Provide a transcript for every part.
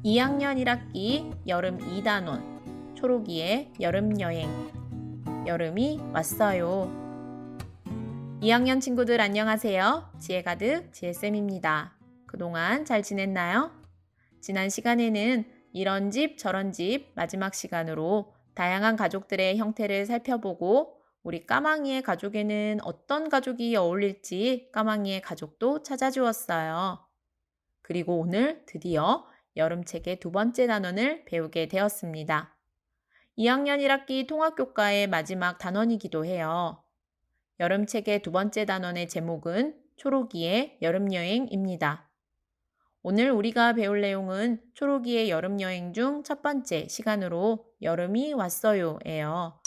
2학년 1학기 여름 2단원 초록이의 여름여행. 여름이 왔어요. 2학년 친구들 안녕하세요. 지혜 가득 지혜쌤입니다. 그동안 잘 지냈나요? 지난 시간에는 이런 집 저런 집 마지막 시간으로 다양한 가족들의 형태를 살펴보고 우리 까망이의 가족에는 어떤 가족이 어울릴지 까망이의 가족도 찾아주었어요. 그리고 오늘 드디어 여름책의 두 번째 단원을 배우게 되었습니다. 2학년 1학기 통합교과의 마지막 단원이기도 해요. 여름책의 두 번째 단원의 제목은 초록이의 여름여행입니다. 오늘 우리가 배울 내용은 초록이의 여름여행 중 첫 번째 시간으로 여름이 왔어요예요.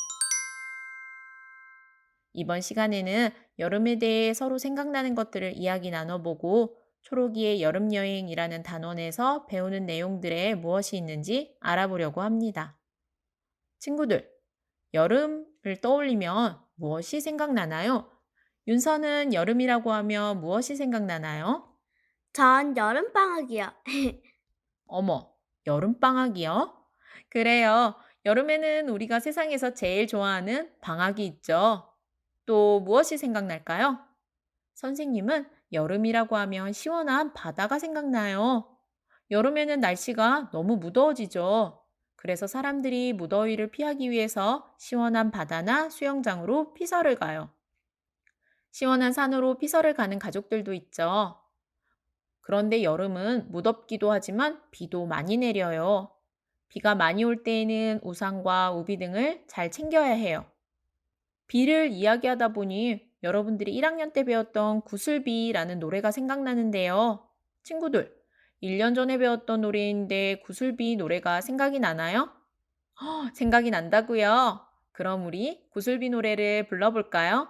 이번 시간에는 여름에 대해 서로 생각나는 것들을 이야기 나눠보고 초록이의 여름여행이라는 단원에서 배우는 내용들에 무엇이 있는지 알아보려고 합니다. 친구들, 여름을 떠올리면 무엇이 생각나나요? 윤서는 여름이라고 하면 무엇이 생각나나요? 전 여름방학이요. 어머, 여름방학이요? 그래요. 여름에는 우리가 세상에서 제일 좋아하는 방학이 있죠. 또 무엇이 생각날까요? 선생님은 여름이라고 하면 시원한 바다가 생각나요. 여름에는 날씨가 너무 무더워지죠. 그래서 사람들이 무더위를 피하기 위해서 시원한 바다나 수영장으로 피서를 가요. 시원한 산으로 피서를 가는 가족들도 있죠. 그런데 여름은 무덥기도 하지만 비도 많이 내려요. 비가 많이 올 때에는 우산과 우비 등을 잘 챙겨야 해요. 비를 이야기하다 보니 여러분들이 1학년 때 배웠던 구슬비라는 노래가 생각나는데요. 친구들, 1년 전에 배웠던 노래인데 구슬비 노래가 생각이 나나요? 생각이 난다고요? 그럼 우리 구슬비 노래를 불러볼까요?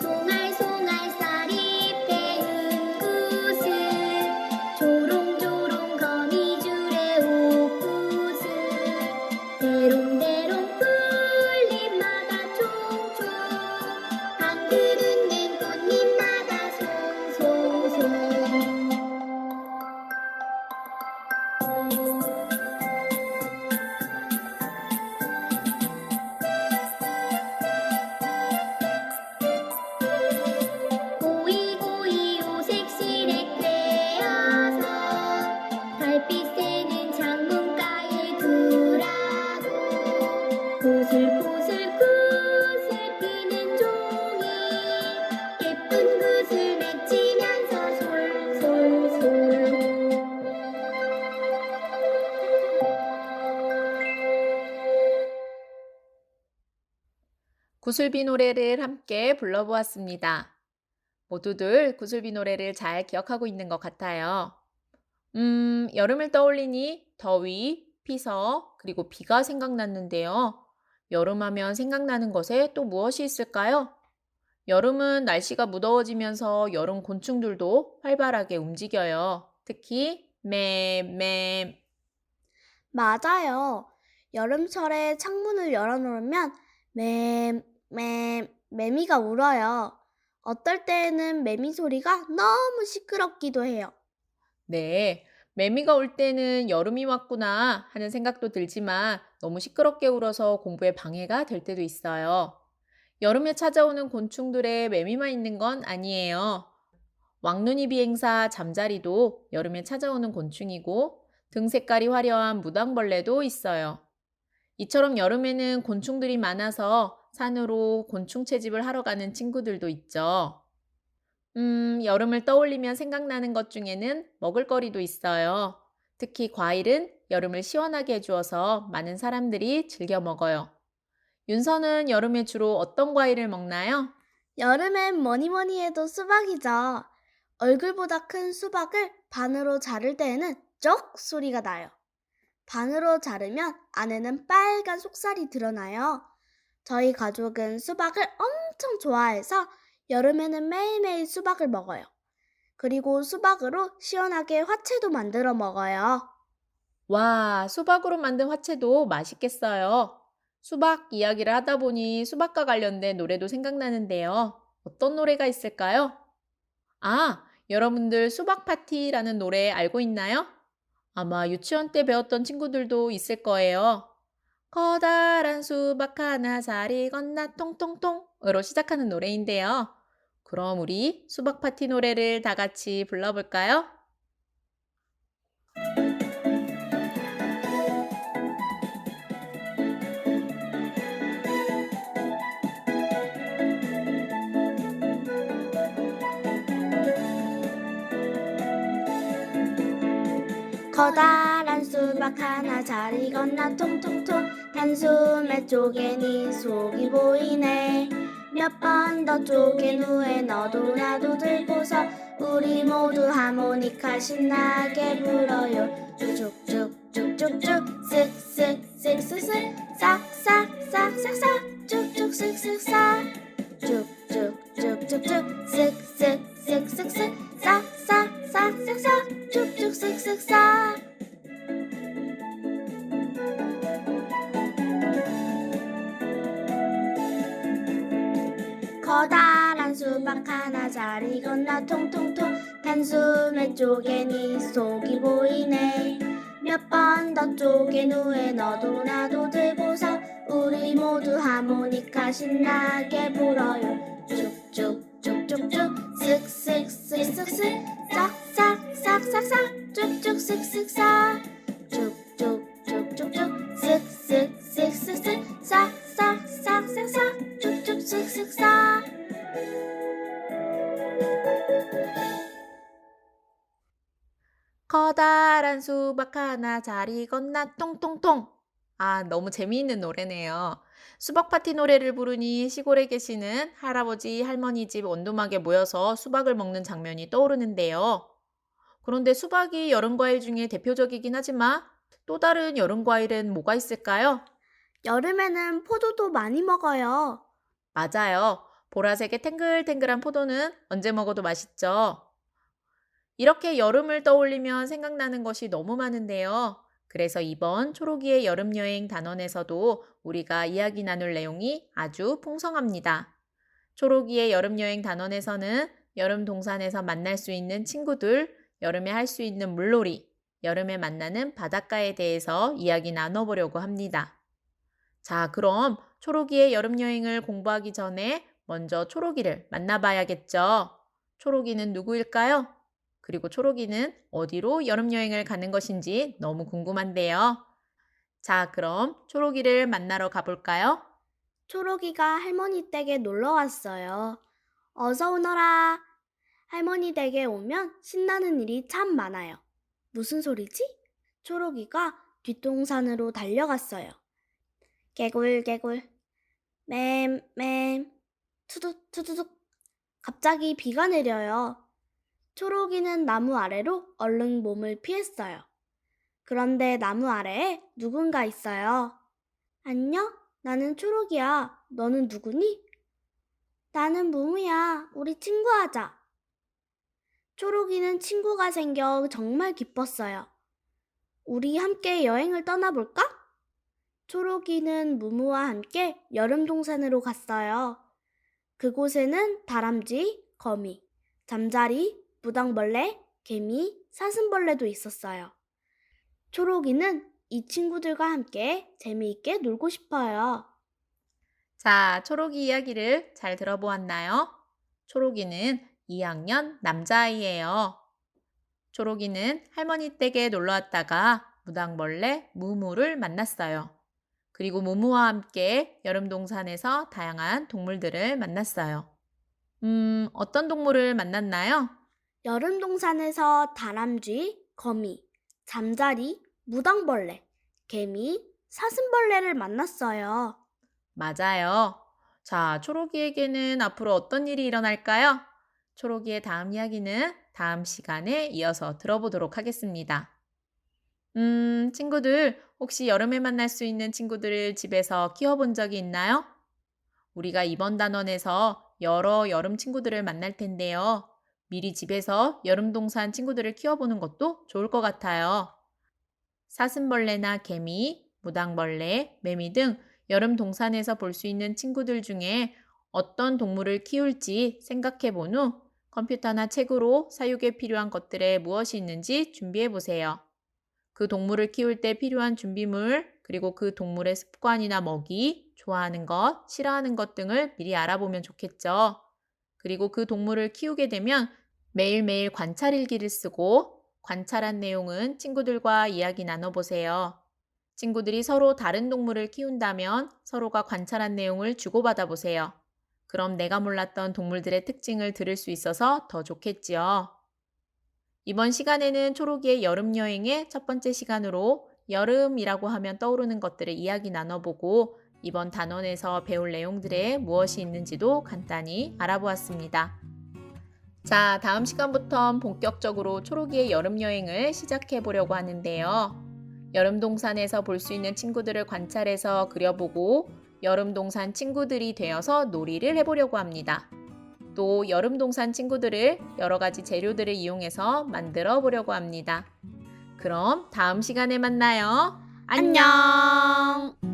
송알송알 쌀이 빼은 구슬 조롱조롱 거미줄에 옷구슬 대롱대롱 풀잎마다 총총 방긋 웃는 꽃잎마다 송송송 고이고이 오색실에 꿰어서 달빛 새는 창문가에 두라고 구슬구슬 구슬 피는 종이 예쁜 구슬 맺히면서 솔솔솔 구슬비 노래를 함께 불러보았습니다. 모두들 구슬비 노래를 잘 기억하고 있는 것 같아요. 여름을 떠올리니 더위, 피서, 그리고 비가 생각났는데요. 여름하면 생각나는 것에 또 무엇이 있을까요? 여름은 날씨가 무더워지면서 여름 곤충들도 활발하게 움직여요. 특히 매. 맞아요. 여름철에 창문을 열어놓으면 매미가 울어요. 어떨 때에는 매미 소리가 너무 시끄럽기도 해요. 네, 매미가 올 때는 여름이 왔구나 하는 생각도 들지만 너무 시끄럽게 울어서 공부에 방해가 될 때도 있어요. 여름에 찾아오는 곤충들의 매미만 있는 건 아니에요. 왕눈이 비행사 잠자리도 여름에 찾아오는 곤충이고 등 색깔이 화려한 무당벌레도 있어요. 이처럼 여름에는 곤충들이 많아서 산으로 곤충 채집을 하러 가는 친구들도 있죠. 여름을 떠올리면 생각나는 것 중에는 먹을거리도 있어요. 특히 과일은 여름을 시원하게 해주어서 많은 사람들이 즐겨 먹어요. 윤서는 여름에 주로 어떤 과일을 먹나요? 여름엔 뭐니 해도 수박이죠. 얼굴보다 큰 수박을 반으로 자를 때에는 쩍 소리가 나요. 반으로 자르면 안에는 빨간 속살이 드러나요. 저희 가족은 수박을 엄청 좋아해서 여름에는 매일매일 수박을 먹어요. 그리고 수박으로 시원하게 화채도 만들어 먹어요. 와, 수박으로 만든 화채도 맛있겠어요. 수박 이야기를 하다 보니 수박과 관련된 노래도 생각나는데요. 어떤 노래가 있을까요? 아, 여러분들 수박 파티라는 노래 알고 있나요? 아마 유치원 때 배웠던 친구들도 있을 거예요. 커다란 수박 하나 잘 익었나 통통통으로 시작하는 노래인데요. 그럼 우리 수박 파티 노래를 다 같이 불러볼까요? 커다란 수박 하나 잘 익었나 통통통 단숨에 쪼개니 속이 보이네 몇 번 더 쪼갠 후에 너도 나도 들고서 우리 모두 하모니카 신나게 불어요 쭉쭉쭉쭉쭉 쓱쓱쓱쓱쓱 싹싹싹싹싹 쭉쭉 쓱쓱 싹 쭉쭉쭉쭉쭉 쓱쓱쓱쓱쓱 싹싹싹싹싹 쭉쭉 쓱쓱 싹 커다란 수박 하나 잘 익었나 통통통 단숨에 쪼개니 속이 보이네 몇 번 더 쪼갠 후에 너도 나도 들고서 우리 모두 하모니카 신나게 불어요 쭉쭉쭉쭉쭉 쓱쓱쓱쓱쓱 싹싹싹싹싹 쭉쭉 쓱쓱 싹 쭉쭉쭉쭉쭉 쓱쓱쓱쓱쓱 싹싹싹싹싹 쭉쭉 쓱쓱 싹 커다란 수박 하나 잘 익었나 통통통. 아, 너무 재미있는 노래네요. 수박 파티 노래를 부르니 시골에 계시는 할아버지, 할머니 집 원두막에 모여서 수박을 먹는 장면이 떠오르는데요. 그런데 수박이 여름 과일 중에 대표적이긴 하지만 또 다른 여름 과일은 뭐가 있을까요? 여름에는 포도도 많이 먹어요. 맞아요. 보라색의 탱글탱글한 포도는 언제 먹어도 맛있죠. 이렇게 여름을 떠올리면 생각나는 것이 너무 많은데요. 그래서 이번 초록이의 여름여행 단원에서도 우리가 이야기 나눌 내용이 아주 풍성합니다. 초록이의 여름여행 단원에서는 여름 동산에서 만날 수 있는 친구들, 여름에 할 수 있는 물놀이, 여름에 만나는 바닷가에 대해서 이야기 나눠보려고 합니다. 자, 그럼 초록이의 여름여행을 공부하기 전에 먼저 초록이를 만나봐야겠죠. 초록이는 누구일까요? 그리고 초록이는 어디로 여름여행을 가는 것인지 너무 궁금한데요. 자, 그럼 초록이를 만나러 가볼까요? 초록이가 할머니 댁에 놀러 왔어요. 어서 오너라. 할머니 댁에 오면 신나는 일이 참 많아요. 무슨 소리지? 초록이가 뒷동산으로 달려갔어요. 개굴개굴, 맴맴, 투둑 투두둑. 갑자기 비가 내려요. 초록이는 나무 아래로 얼른 몸을 피했어요. 그런데 나무 아래에 누군가 있어요. 안녕? 나는 초록이야. 너는 누구니? 나는 무무야. 우리 친구하자. 초록이는 친구가 생겨 정말 기뻤어요. 우리 함께 여행을 떠나볼까? 초록이는 무무와 함께 여름 동산으로 갔어요. 그곳에는 다람쥐, 거미, 잠자리, 무당벌레, 개미, 사슴벌레도 있었어요. 초록이는 이 친구들과 함께 재미있게 놀고 싶어요. 자, 초록이 이야기를 잘 들어보았나요? 초록이는 2학년 남자아이예요. 초록이는 할머니 댁에 놀러 왔다가 무당벌레 무무를 만났어요. 그리고 무무와 함께 여름 동산에서 다양한 동물들을 만났어요. 어떤 동물을 만났나요? 여름 동산에서 다람쥐, 거미, 잠자리, 무당벌레, 개미, 사슴벌레를 만났어요. 맞아요. 자, 초록이에게는 앞으로 어떤 일이 일어날까요? 초록이의 다음 이야기는 다음 시간에 이어서 들어보도록 하겠습니다. 친구들, 혹시 여름에 만날 수 있는 친구들을 집에서 키워본 적이 있나요? 우리가 이번 단원에서 여러 여름 친구들을 만날 텐데요. 미리 집에서 여름 동산 친구들을 키워보는 것도 좋을 것 같아요. 사슴벌레나 개미, 무당벌레, 매미 등 여름 동산에서 볼 수 있는 친구들 중에 어떤 동물을 키울지 생각해 본 후 컴퓨터나 책으로 사육에 필요한 것들에 무엇이 있는지 준비해 보세요. 그 동물을 키울 때 필요한 준비물, 그리고 그 동물의 습관이나 먹이, 좋아하는 것, 싫어하는 것 등을 미리 알아보면 좋겠죠. 그리고 그 동물을 키우게 되면 매일매일 관찰 일기를 쓰고 관찰한 내용은 친구들과 이야기 나눠보세요. 친구들이 서로 다른 동물을 키운다면 서로가 관찰한 내용을 주고받아 보세요. 그럼 내가 몰랐던 동물들의 특징을 들을 수 있어서 더 좋겠지요. 이번 시간에는 초록이의 여름 여행의 첫 번째 시간으로 여름이라고 하면 떠오르는 것들을 이야기 나눠보고 이번 단원에서 배울 내용들에 무엇이 있는지도 간단히 알아보았습니다. 자, 다음 시간부터 본격적으로 초록이의 여름 여행을 시작해 보려고 하는데요. 여름 동산에서 볼 수 있는 친구들을 관찰해서 그려보고 여름 동산 친구들이 되어서 놀이를 해보려고 합니다. 또 여름 동산 친구들을 여러 가지 재료들을 이용해서 만들어 보려고 합니다. 그럼 다음 시간에 만나요. 안녕! 안녕.